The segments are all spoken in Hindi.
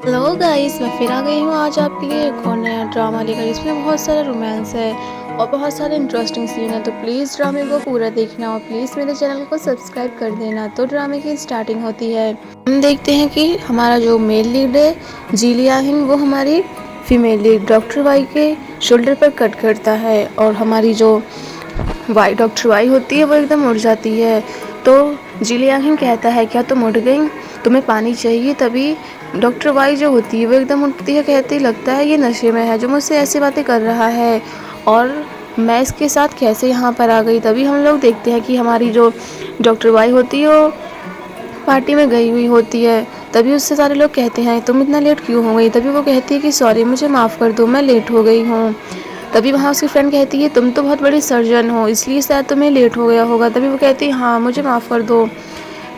हेलो गाइस, मैं फिर आ गई हूँ आज आपके लिए एक और नया ड्रामा लेकर। इसमें बहुत सारा रोमांस है और बहुत सारे इंटरेस्टिंग सीन है, तो प्लीज़ ड्रामे को पूरा देखना और प्लीज़ मेरे चैनल को सब्सक्राइब कर देना। तो ड्रामे की स्टार्टिंग होती है। हम देखते हैं कि हमारा जो मेल लीड है जीलिया हिंग, वो हमारी फीमेल लीड डॉक्टर वाई के शोल्डर पर कट करता है और हमारी जो डॉक्टर वाई होती है वो एकदम उड़ जाती है। तो जीलिया हिंग कहता है, क्या तुम उड़ गई, तुम्हें पानी चाहिए? तभी डॉक्टर वाई जो होती है वो एकदम उठती है, कहती लगता है ये नशे में है जो मुझसे ऐसी बातें कर रहा है और मैं इसके साथ कैसे यहाँ पर आ गई। तभी हम लोग देखते हैं कि हमारी जो डॉक्टर वाई होती है वो पार्टी में गई हुई होती है। तभी उससे सारे लोग कहते हैं तुम इतना लेट क्यों हो गई। तभी वो कहती है कि सॉरी, मुझे माफ़ कर दो, मैं लेट हो गई हूँ। तभी वहाँ उसकी फ्रेंड कहती है तुम तो बहुत बड़ी सर्जन हो, इसलिए शायद तुम्हें लेट हो गया होगा। तभी वो कहती है हाँ, मुझे माफ़ कर दो।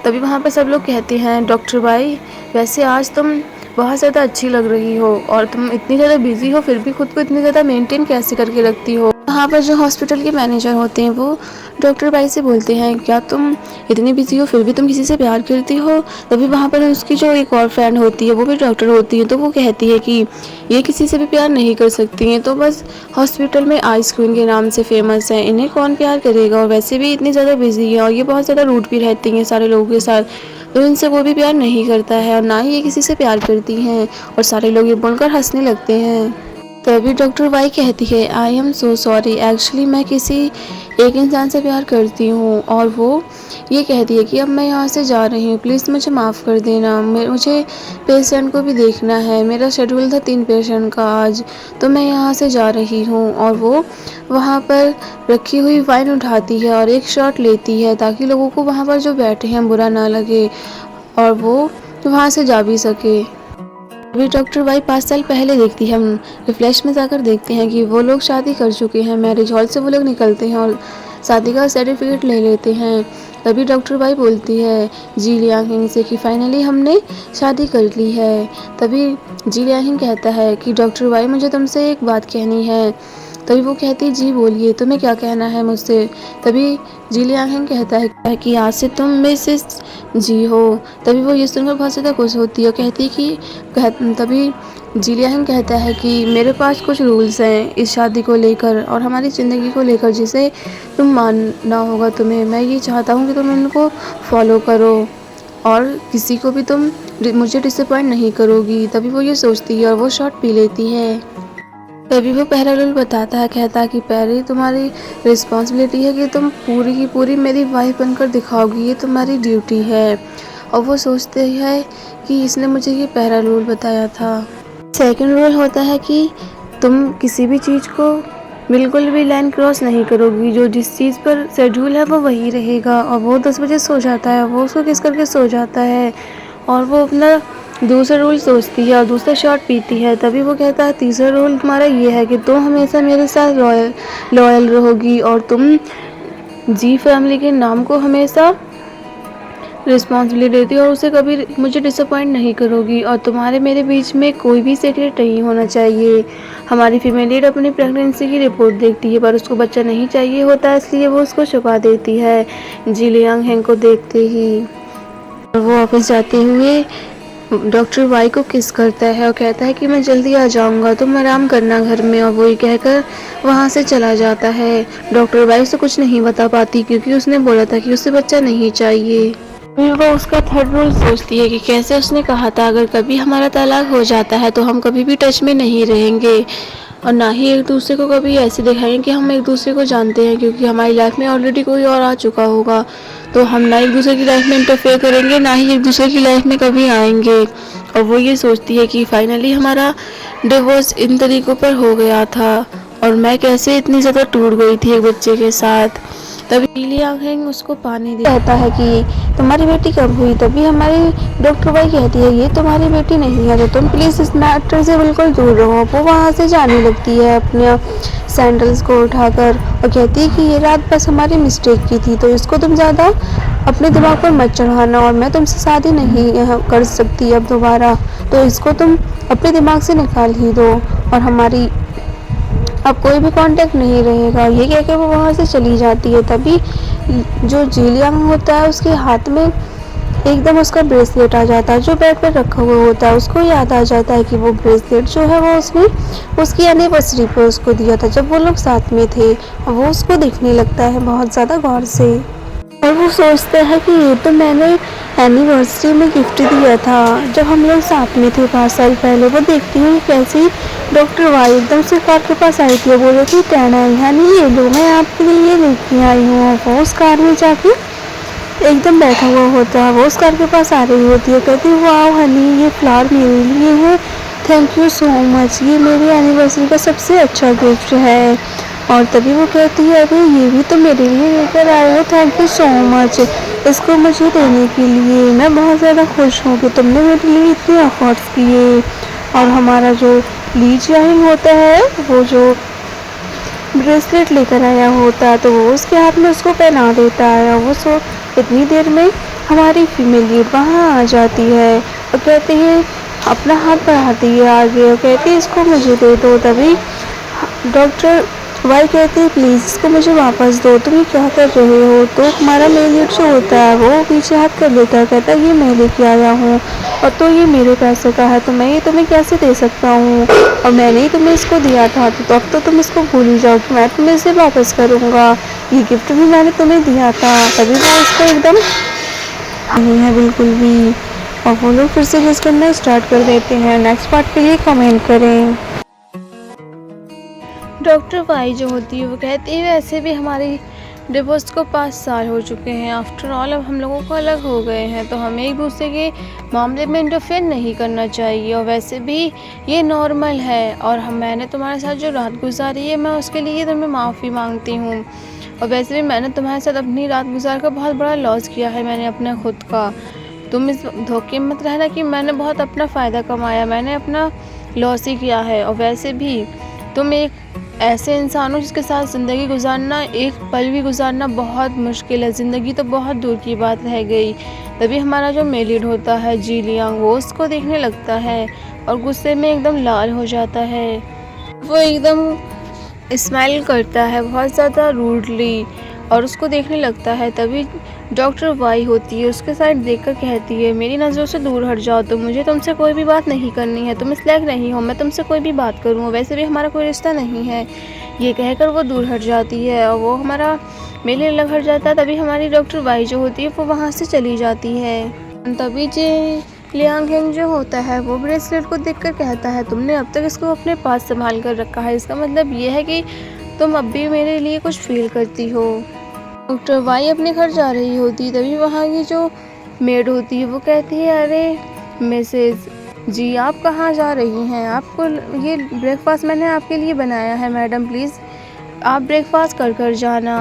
तभी वहाँ पे सब लोग कहते हैं डॉक्टर भाई, वैसे आज तुम बहुत ज़्यादा अच्छी लग रही हो और तुम इतनी ज़्यादा बिजी हो फिर भी खुद को इतनी ज़्यादा मेंटेन कैसे करके रखती हो। वहाँ पर जो हॉस्पिटल के मैनेजर होते हैं वो डॉक्टर भाई से बोलते हैं क्या तुम इतनी बिजी हो फिर भी तुम किसी से प्यार करती हो। तभी वहाँ पर उसकी जो एक और फ्रेंड होती है वो भी डॉक्टर होती है, तो वो कहती है कि ये किसी से भी प्यार नहीं कर सकती हैं, तो बस हॉस्पिटल में आइस क्वीन के नाम से फेमस है, इन्हें कौन प्यार करेगा और वैसे भी इतनी ज़्यादा बिजी है और ये बहुत ज़्यादा रूड भी रहती हैं सारे लोगों के साथ, तो इनसे वो भी प्यार नहीं करता है और ना ही ये किसी से प्यार करती हैं। और सारे लोग ये बोलकर हंसने लगते हैं। तभी डॉक्टर वाई कहती है I am so sorry, actually मैं किसी एक इंसान से प्यार करती हूँ और वो ये कहती है कि अब मैं यहाँ से जा रही हूँ, प्लीज़ मुझे माफ़ कर देना, मुझे पेशेंट को भी देखना है, मेरा शेड्यूल था 3 पेशेंट का आज, तो मैं यहाँ से जा रही हूँ। और वो वहाँ पर रखी हुई वाइन उठाती है और एक शॉट लेती है ताकि लोगों को वहाँ पर जो बैठे हैं बुरा ना लगे और वो वहाँ से जा भी सके। अभी डॉक्टर वाई 5 साल पहले देखती है, हम रिफ्लेक्स में जाकर देखते हैं कि वो लोग शादी कर चुके हैं। मैरिज हॉल से वो लोग निकलते हैं और शादी का सर्टिफिकेट ले लेते हैं। तभी डॉक्टर वाई बोलती है जी लियांग से कि फाइनली हमने शादी कर ली है। तभी जी लियांग कहता है कि डॉक्टर वाई, मुझे तुमसे एक बात कहनी है। तभी वो कहती है जी बोलिए, तुम्हें क्या कहना है मुझसे। तभी जी लियांग कहता है कि आज से तुम मिसेस जी हो। तभी वो ये सुनकर बहुत ज़्यादा खुश होती है और कहती है कि तभी जिलियान कहता है कि मेरे पास कुछ रूल्स हैं इस शादी को लेकर और हमारी ज़िंदगी को लेकर जिसे तुम मानना होगा तुम्हें। मैं ये चाहता हूँ कि तुम इनको फॉलो करो और किसी को भी तुम मुझे डिसअपॉइंट नहीं करोगी। तभी वो ये सोचती है और वो शॉट पी लेती है। तभी वो पहला रूल बताता है, कहता है कि पहले तुम्हारी रिस्पॉन्सिबिलिटी है कि तुम पूरी की पूरी मेरी वाइफ बनकर दिखाओगी, ये तुम्हारी ड्यूटी है। और वो सोचते हैं कि इसने मुझे ये पहला रूल बताया था। सेकंड रूल होता है कि तुम किसी भी चीज़ को बिल्कुल भी लाइन क्रॉस नहीं करोगी, जो जिस चीज़ पर शेड्यूल है वो वही रहेगा। और वो 10 बजे सो जाता है, वो उसको किस करके सो जाता है और वो अपना दूसरा रूल सोचती है और दूसरा शॉट पीती है। तभी वो कहता है तीसरा रूल तुम्हारा ये है कि तुम हमेशा मेरे साथ लॉयल रहोगी और तुम जी फैमिली के नाम को हमेशा रिस्पॉन्सिबिलिटी देती हो और उसे कभी मुझे डिसअपॉइंट नहीं करोगी और तुम्हारे मेरे बीच में कोई भी सीक्रेट नहीं होना चाहिए। हमारी फीमेल लीड अपनी प्रेगनेंसी की रिपोर्ट देखती है पर उसको बच्चा नहीं चाहिए होता, इसलिए वो उसको छुपा देती है जी लियांग हेंग को देखते ही। वो वापस जाते हुए डॉक्टर वाई को किस करता है और कहता है कि मैं जल्दी आ जाऊंगा, तुम आराम करना घर में। और वो ये कहकर वहाँ से चला जाता है। डॉक्टर वाई उसे कुछ नहीं बता पाती क्योंकि उसने बोला था कि उसे बच्चा नहीं चाहिए। फिर वो उसका थर्ड रूल सोचती है कि कैसे उसने कहा था अगर कभी हमारा तलाक हो जाता है तो हम कभी भी टच में नहीं रहेंगे और ना ही एक दूसरे को कभी ऐसे दिखाएंगे कि हम एक दूसरे को जानते हैं, क्योंकि हमारी लाइफ में ऑलरेडी कोई और आ चुका होगा, तो हम ना एक दूसरे की लाइफ में इंटरफेयर करेंगे ना ही एक दूसरे की लाइफ में कभी आएंगे। और वो ये सोचती है कि फाइनली हमारा डिवोर्स इन तरीक़ों पर हो गया था और मैं कैसे इतनी ज़्यादा टूट गई थी एक बच्चे के साथ। तभी लियांग हेंग उसको पानी दे कहता है कि तुम्हारी बेटी कब हुई। तभी हमारी डॉक्टर वाई कहती है ये तुम्हारी बेटी नहीं है, तो तुम प्लीज़ इस मैटर से बिल्कुल दूर रहो। वो वहाँ से जाने लगती है अपने सैंडल्स को उठाकर और कहती है कि ये रात बस हमारी मिस्टेक की थी, तो इसको तुम ज़्यादा अपने दिमाग पर मत चढ़ाना और मैं तुमसे शादी नहीं कर सकती अब दोबारा, तो इसको तुम अपने दिमाग से निकाल ही दो और हमारी अब कोई भी कांटेक्ट नहीं रहेगा। ये कह के वो वहाँ से चली जाती है। तभी जो जी लियांग होता है उसके हाथ में एकदम उसका ब्रेसलेट आ जाता है जो बेड पर रखा हुआ होता है। उसको याद आ जाता है कि वो ब्रेसलेट जो है वो उसने उसकी एनिवर्सरी पे उसको दिया था जब वो लोग साथ में थे। और वो उसको देखने लगता है बहुत ज़्यादा गौर से और वो सोचता है कि ये तो मैंने एनिवर्सरी में गिफ्ट दिया था जब हम लोग साथ में थे 5 साल पहले। वो देखती है कैसे डॉक्टर वाई एकदम से कार के पास आई थी, बोले थी टैना यानी ये लो मैं आपके लिए ये लेके आई हूँ। वो उस कार में जाके एकदम बैठा हुआ होता है। वो उस कार के पास आ रही होती है, कहती है वाह हनी ये फ्लावर मेरे लिए है, थैंक यू सो मच, ये मेरी एनिवर्सरी का सबसे अच्छा गिफ्ट है। और तभी वो कहती है अरे ये भी तो मेरे लिए लेकर आए हो, थैंक यू सो मच इसको मुझे देने के लिए। मैं बहुत ज़्यादा खुश हूँ कि तुमने मेरे लिए इतने एफर्ट्स किए। और हमारा जो ली जियाहिंग होता है वो जो ब्रेसलेट लेकर आया होता है तो वो उसके हाथ में उसको पहना देता है। और वो इतनी देर में हमारी फीमेल लीड वहाँ आ जाती है और कहती है अपना हाथ बढ़ाती है आगे और कहती है इसको मुझे दे दो। तभी डॉक्टर वाई कहती है प्लीज़ इसको मुझे वापस दो, तुम ये क्या कर रहे हो। तो हमारा मेल लीड जो होता है वो पीछे हाथ कर लेता है, कहता है ये मैं लेके आया हूँ और तो ये मेरे पैसे का है तो मैं ये तुम्हें कैसे दे सकता हूँ, और मैंने ही तुम्हें इसको दिया था तो अब तो तुम इसको भूल ही जाओ कि मैं तुम्हें इसे वापस करूँगा, ये गिफ्ट भी मैंने तुम्हें दिया था। तभी वो इसको एकदम नहीं है बिल्कुल भी। और वो लोग फिर से डिस्कस करना स्टार्ट कर देते हैं। नेक्स्ट पार्ट के लिए कमेंट करें। डॉक्टर वाई जो होती है वो कहती है वैसे भी हमारी डिवोर्स को 5 साल हो चुके हैं, आफ्टर ऑल अब हम लोगों को अलग हो गए हैं तो हमें एक दूसरे के मामले में इंटरफेयर नहीं करना चाहिए। और वैसे भी ये नॉर्मल है और मैंने तुम्हारे साथ जो रात गुजारी है मैं उसके लिए तुम्हें माफ़ी मांगती हूँ। और वैसे भी मैंने तुम्हारे साथ अपनी रात गुजार कर बहुत बड़ा लॉस किया है मैंने अपने खुद का। तुम इस धोखे में मत रहना कि मैंने बहुत अपना फ़ायदा कमाया, मैंने अपना लॉस ही किया है। और वैसे भी तुम एक ऐसे इंसान हो जिसके साथ ज़िंदगी गुजारना, एक पल भी गुजारना बहुत मुश्किल है, ज़िंदगी तो बहुत दूर की बात रह गई। तभी हमारा जो मेल लीड होता है जी लियांग वो उसको देखने लगता है और गुस्से में एकदम लाल हो जाता है। वो एकदम स्माइल करता है बहुत ज़्यादा रूडली और उसको देखने लगता है। तभी डॉक्टर वाई होती है उसके साइड देखकर कहती है मेरी नज़रों से दूर हट जाओ, तो मुझे तुमसे कोई भी बात नहीं करनी है, तुम इस लायक नहीं हो मैं तुमसे कोई भी बात करूँ, वैसे भी हमारा कोई रिश्ता नहीं है। ये कहकर वो दूर हट जाती है और वो हमारा मेले अलग हट जाता है। तभी हमारी डॉक्टर वाई जो होती है वो वहाँ से चली जाती है। तभी जे लियांग हेंग जो होता है वो ब्रेसलेट को देखकर कहता है तुमने अब तक इसको अपने पास संभाल कर रखा है, इसका मतलब ये है कि तुम अब भी मेरे लिए कुछ फील करती हो। डॉक्टर वाई अपने घर जा रही होती तभी वहाँ की जो मेड होती है वो कहती है अरे मिसेज जी आप कहाँ जा रही हैं, आपको ये ब्रेकफास्ट मैंने आपके लिए बनाया है मैडम, प्लीज़ आप ब्रेकफास्ट कर कर जाना,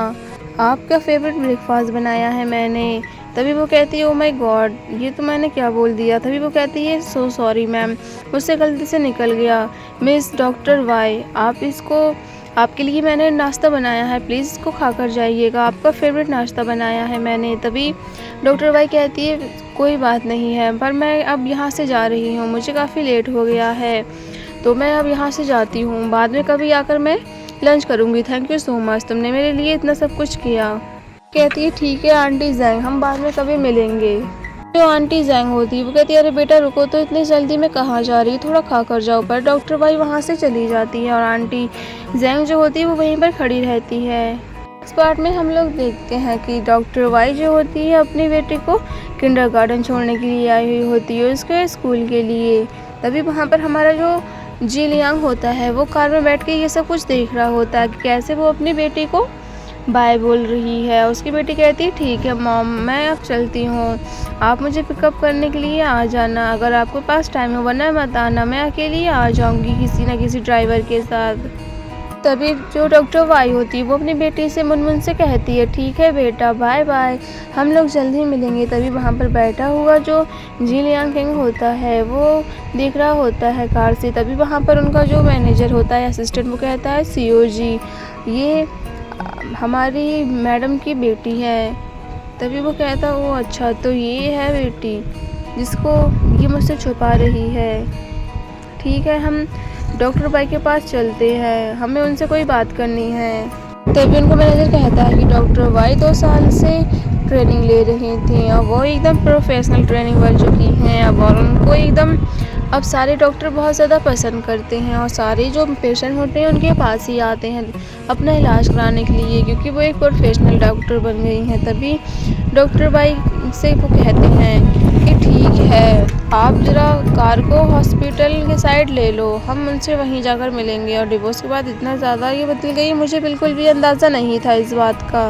आपका फेवरेट ब्रेकफास्ट बनाया है मैंने। तभी वो कहती है ओ माय गॉड ये तो मैंने क्या बोल दिया। तभी वो कहती है सो सॉरी मैम मुझसे गलती से निकल गया। मिस डॉक्टर वाई आप इसको आपके लिए मैंने नाश्ता बनाया है, प्लीज़ इसको खा कर जाइएगा, आपका फेवरेट नाश्ता बनाया है मैंने। तभी डॉक्टर वाई कहती है कोई बात नहीं है पर मैं अब यहाँ से जा रही हूँ, मुझे काफ़ी लेट हो गया है तो मैं अब यहाँ से जाती हूँ, बाद में कभी आकर मैं लंच करूँगी, थैंक यू सो मच तुमने मेरे लिए इतना सब कुछ किया। कहती है ठीक है आंटी जैंग हम बाद में कभी मिलेंगे। जो आंटी जैंग होती है वो कहती है अरे बेटा रुको तो इतनी जल्दी में कहाँ जा रही है, थोड़ा खा कर जाओ। पर डॉक्टर वाई वहाँ से चली जाती है और आंटी जैंग जो होती है वो वहीं पर खड़ी रहती है। इस पार्ट में हम लोग देखते हैं कि डॉक्टर वाई जो होती है अपनी बेटी को किंडरगार्टन छोड़ने के लिए आई हुई होती है उसके स्कूल के लिए। तभी वहाँ पर हमारा जो जी लियांग होता है वो कार में बैठ के ये सब कुछ देख रहा होता है कि कैसे वो अपनी बेटी को बाय बोल रही है। उसकी बेटी कहती है ठीक है मॉम मैं अब चलती हूँ, आप मुझे पिकअप करने के लिए आ जाना, अगर आपके पास टाइम हो वरना मत आना, मैं अकेली आ जाऊँगी किसी न किसी ड्राइवर के साथ। तभी जो डॉक्टर वाई होती है वो अपनी बेटी से मुनमुन से कहती है ठीक है बेटा बाय बाय हम लोग जल्द ही मिलेंगे। तभी वहाँ पर बैठा हुआ जो जी लियांग हेंग होता है वो देख रहा होता है कार से। तभी वहाँ पर उनका जो मैनेजर होता है असिस्टेंट वो कहता है सीओ जी ये हमारी मैडम की बेटी है। तभी वो कहता वो अच्छा तो ये है बेटी जिसको ये मुझसे छुपा रही है, ठीक है हम डॉक्टर वाई के पास चलते हैं, हमें उनसे कोई बात करनी है। तभी उनको मैनेजर कहता है कि डॉक्टर वाई 2 साल से ट्रेनिंग ले रही थी और वो एकदम प्रोफेशनल ट्रेनिंग बन चुकी हैं अब, और उनको एकदम अब सारे डॉक्टर बहुत ज़्यादा पसंद करते हैं और सारे जो पेशेंट होते हैं उनके पास ही आते हैं अपना इलाज कराने के लिए, क्योंकि वो एक प्रोफेशनल डॉक्टर बन गई हैं। तभी डॉक्टर बाई से वो कहते हैं कि ठीक है, आप ज़रा कार को हॉस्पिटल के साइड ले लो, हम उनसे वहीं जाकर मिलेंगे। और डिवोर्स के बाद इतना ज़्यादा ये बदल गई, मुझे बिल्कुल भी अंदाज़ा नहीं था इस बात का।